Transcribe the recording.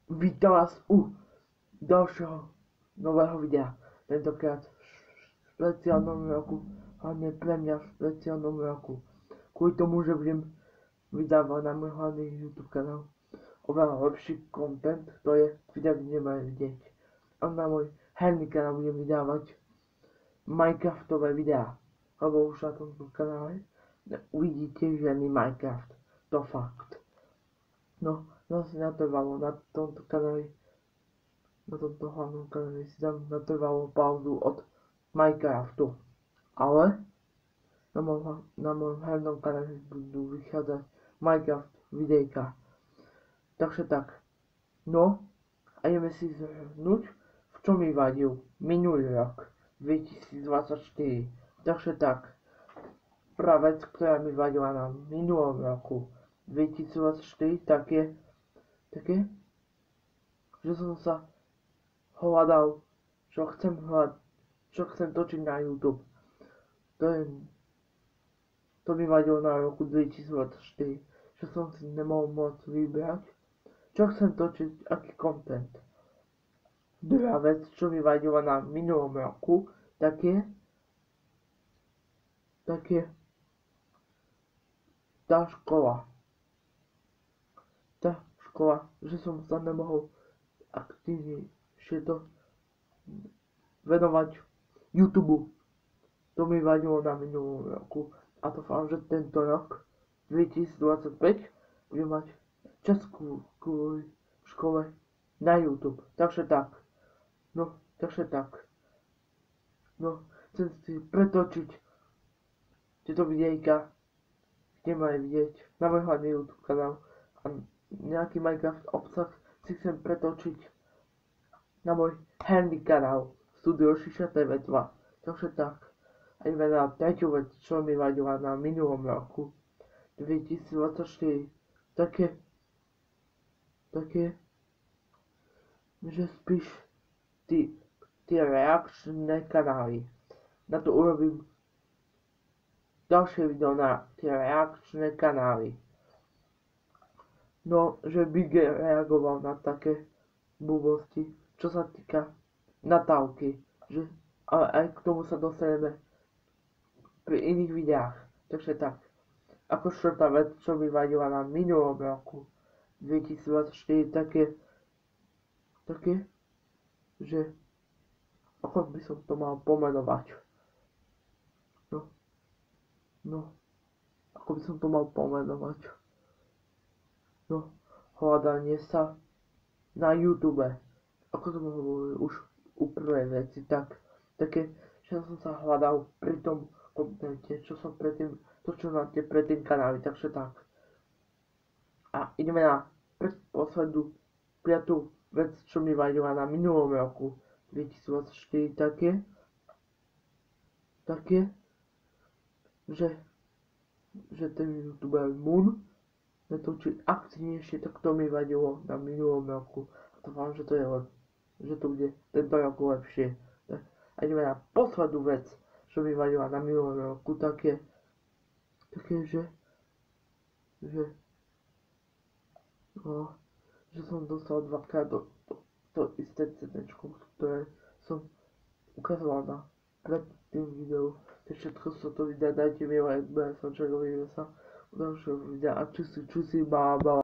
Vítam vás u dalšího nového videa. Tentokrát v špeciálnom roku, hlavne pre mňa v špeciálnom roku. Kvôli tomu, že budem vydávať na môj hlavný YouTube kanál oveľa lepší content, to je videa, kde nebudeme vidieť. A na môj herný kanál budem vydávať Minecraftové videá. Lebo už na tomto kanále uvidíte žiadny Minecraft. To fakt. No, zase natrvalo na tomto kanáli, na tomto hlavnom kanáli si tam natrvalo pauzu od Minecraftu. Ale na mojom hernom kanáli budú vychádzať Minecraft videjka. Takže tak. No, a ideme si zhrnúť, v čom mi vadil minulý rok, 2024. Takže tak. Prvá vec, ktorá mi vadila na minulom roku, 2024, také, že som sa hľadal, čo chcem točiť na YouTube. To mi vadilo na roku 2024, že som si nemohol môcť vybrať, čo chcem točiť, aký content. Druhá vec, čo mi vadila na minulom roku, také, tá škola, že som sa nemohol aktívnejšie venovať YouTube. To mi vadilo na minulom roku. A to fakt, že tento rok, 2025, budem mať čas kvôli škole na YouTube. Takže tak. No, chcem si pretočiť tieto videjka, kde majú vidieť na môj hlavný YouTube kanál. A nejaký Minecraft obsah si chcem pretočiť na môj herný kanál Studio Šiša TV2. Takže tak. A ideme na tretiu vec, čo mi vadila na minulom roku, 2024. Také, že spíš tie reakčné kanály. Na to urobím ďalšie video na tie reakčné kanály. No, že Big reagoval na také blbosti, čo sa týka natávky, ale aj k tomu sa dostaneme pri iných videách. Takže tak. Ako štvrtá vec, čo mi vadila na minulom roku, 2024, také, že ako by som to mal pomenovať. No, ako by som to mal pomenovať. No, hľadanie sa na YouTube. Ako som hovoril už u prvej veci, také, že som sa hľadal pri tom kontente, čo som predtým točil na tie predtým kanály, takže tak. A ideme na predposlednú piatú vec, čo mi vadila na minulom roku, 2024, také, že ten youtuber Moon natočiť aktívnejšie, tak to mi vadilo na minulom roku. A dúfam, že to bude tento rok lepšie. A ideme na poslednú vec, čo mi vadila na minulom roku, také, že som dostal dvakrát to isté CD-čko, ktoré som ukazoval na predtým videu. To všetko sa to videa, dajte mi like, bude som čakový sa u dalšieho videa a čusi, baba.